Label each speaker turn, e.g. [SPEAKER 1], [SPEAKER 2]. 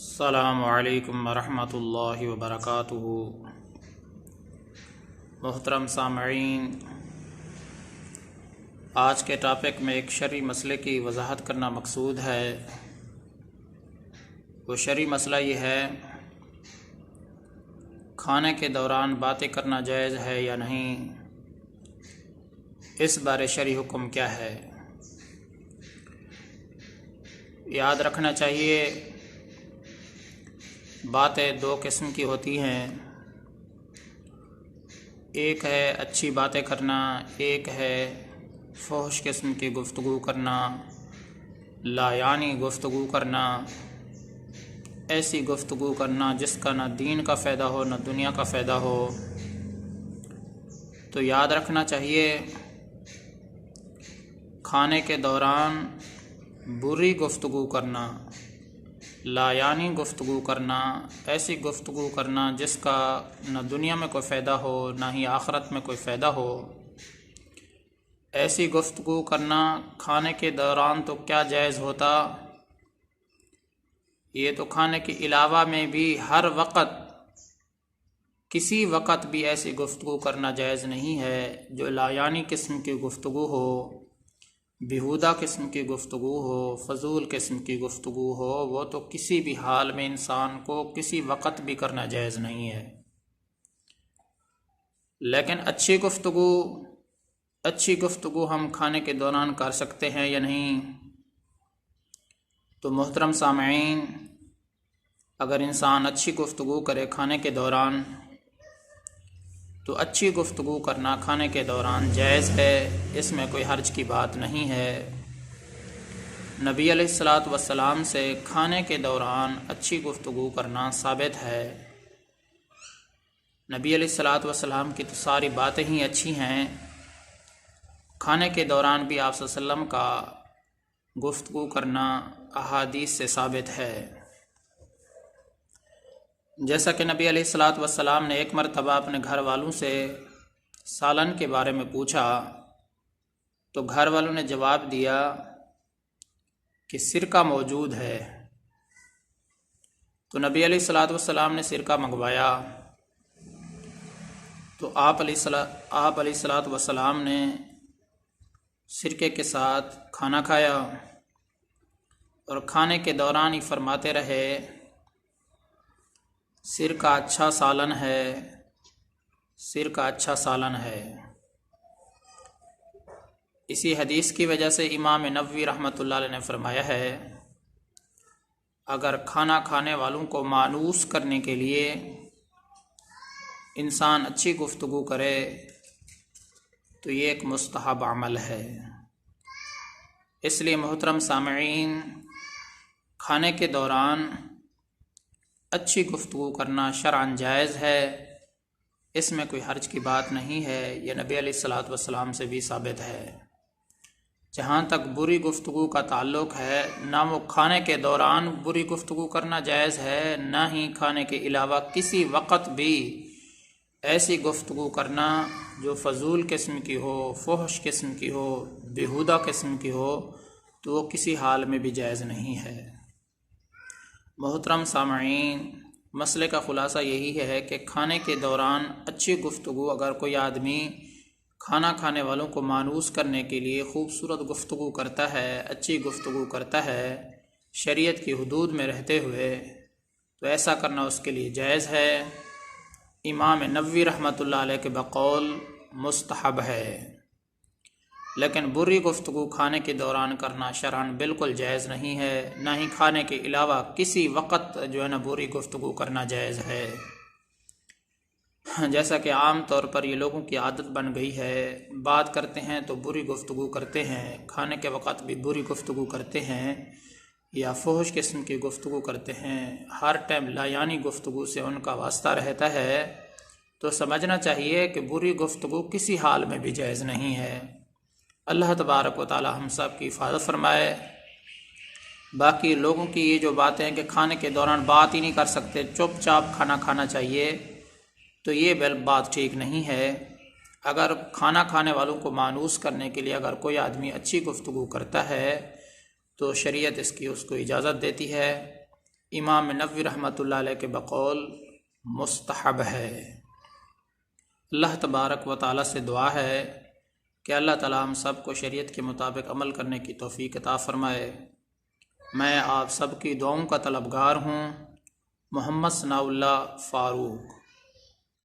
[SPEAKER 1] السلام علیکم ورحمۃ اللہ وبرکاتہ۔ محترم سامعین، آج کے ٹاپک میں ایک شرعی مسئلے کی وضاحت کرنا مقصود ہے۔ وہ شرعی مسئلہ یہ ہے، کھانے کے دوران باتیں کرنا جائز ہے یا نہیں، اس بارے شرعی حکم کیا ہے۔ یاد رکھنا چاہیے، باتیں دو قسم کی ہوتی ہیں، ایک ہے اچھی باتیں کرنا، ایک ہے فحش قسم کی گفتگو کرنا، لایعنی گفتگو کرنا، ایسی گفتگو کرنا جس کا نہ دین کا فائدہ ہو نہ دنیا کا فائدہ ہو۔ تو یاد رکھنا چاہیے، کھانے کے دوران بری گفتگو کرنا، لایعنی گفتگو کرنا، ایسی گفتگو کرنا جس کا نہ دنیا میں کوئی فائدہ ہو نہ ہی آخرت میں کوئی فائدہ ہو، ایسی گفتگو کرنا کھانے کے دوران تو کیا جائز ہوتا، یہ تو کھانے کے علاوہ میں بھی ہر وقت کسی وقت بھی ایسی گفتگو کرنا جائز نہیں ہے جو لایعنی قسم کی گفتگو ہو، بیہودہ قسم کی گفتگو ہو، فضول قسم کی گفتگو ہو، وہ تو کسی بھی حال میں انسان کو کسی وقت بھی کرنا جائز نہیں ہے۔ لیکن اچھی گفتگو ہم کھانے کے دوران کر سکتے ہیں یا نہیں؟ تو محترم سامعین، اگر انسان اچھی گفتگو کرے کھانے کے دوران تو اچھی گفتگو کرنا کھانے کے دوران جائز ہے، اس میں کوئی حرج کی بات نہیں ہے۔ نبی علیہ الصلاۃ والسلام سے کھانے کے دوران اچھی گفتگو کرنا ثابت ہے۔ نبی علیہ الصلاۃ والسلام کی تو ساری باتیں ہی اچھی ہیں، کھانے کے دوران بھی آپ صلی اللہ علیہ وسلم کا گفتگو کرنا احادیث سے ثابت ہے۔ جیسا کہ نبی علیہ الصلاۃ والسلام نے ایک مرتبہ اپنے گھر والوں سے سالن کے بارے میں پوچھا تو گھر والوں نے جواب دیا کہ سرکہ موجود ہے۔ تو نبی علیہ الصلاۃ والسلام نے سرکہ منگوایا تو آپ علیہ الصلاۃ والسلام نے سرکے کے ساتھ کھانا کھایا اور کھانے کے دوران ہی فرماتے رہے، سرکہ اچھا سالن ہے، سرکہ اچھا سالن ہے۔ اسی حدیث کی وجہ سے امام نووی رحمۃ اللہ علیہ نے فرمایا ہے، اگر کھانا کھانے والوں کو مانوس کرنے کے لیے انسان اچھی گفتگو کرے تو یہ ایک مستحب عمل ہے۔ اس لیے محترم سامعین، کھانے کے دوران اچھی گفتگو کرنا شرعاً جائز ہے، اس میں کوئی حرج کی بات نہیں ہے، یہ نبی علیہ الصلاۃ والسلام سے بھی ثابت ہے۔ جہاں تک بری گفتگو کا تعلق ہے، نہ وہ کھانے کے دوران بری گفتگو کرنا جائز ہے، نہ ہی کھانے کے علاوہ کسی وقت بھی ایسی گفتگو کرنا جو فضول قسم کی ہو، فحش قسم کی ہو، بیہودہ قسم کی ہو، تو وہ کسی حال میں بھی جائز نہیں ہے۔ محترم سامعین، مسئلے کا خلاصہ یہی ہے کہ کھانے کے دوران اچھی گفتگو، اگر کوئی آدمی کھانا کھانے والوں کو مانوس کرنے کے لیے خوبصورت گفتگو کرتا ہے، اچھی گفتگو کرتا ہے شریعت کی حدود میں رہتے ہوئے، تو ایسا کرنا اس کے لیے جائز ہے۔ امام نووی رحمۃ اللہ علیہ کے بقول مستحب ہے، لیکن بری گفتگو کھانے کے دوران کرنا شرعاً بالکل جائز نہیں ہے، نہ ہی کھانے کے علاوہ کسی وقت جو ہے نا بری گفتگو کرنا جائز ہے۔ جیسا کہ عام طور پر یہ لوگوں کی عادت بن گئی ہے، بات کرتے ہیں تو بری گفتگو کرتے ہیں، کھانے کے وقت بھی بری گفتگو کرتے ہیں یا فحش قسم کی گفتگو کرتے ہیں، ہر ٹائم لایعنی گفتگو سے ان کا واسطہ رہتا ہے، تو سمجھنا چاہیے کہ بری گفتگو کسی حال میں بھی جائز نہیں ہے۔ اللہ تبارک و تعالی ہم سب کی حفاظت فرمائے۔ باقی لوگوں کی یہ جو باتیں ہیں کہ کھانے کے دوران بات ہی نہیں کر سکتے، چپ چاپ کھانا کھانا چاہیے، تو یہ بات ٹھیک نہیں ہے۔ اگر کھانا کھانے والوں کو مانوس کرنے کے لیے اگر کوئی آدمی اچھی گفتگو کرتا ہے تو شریعت اس کو اجازت دیتی ہے۔ امام نووی رحمۃ اللہ علیہ کے بقول مستحب ہے۔ اللہ تبارک و تعالیٰ سے دعا ہے کہ اللہ تعالیٰ ہم سب کو شریعت کے مطابق عمل کرنے کی توفیق عطا فرمائے۔ میں آپ سب کی دعاؤں کا طلبگار ہوں۔ محمد ثناء اللہ فاروق۔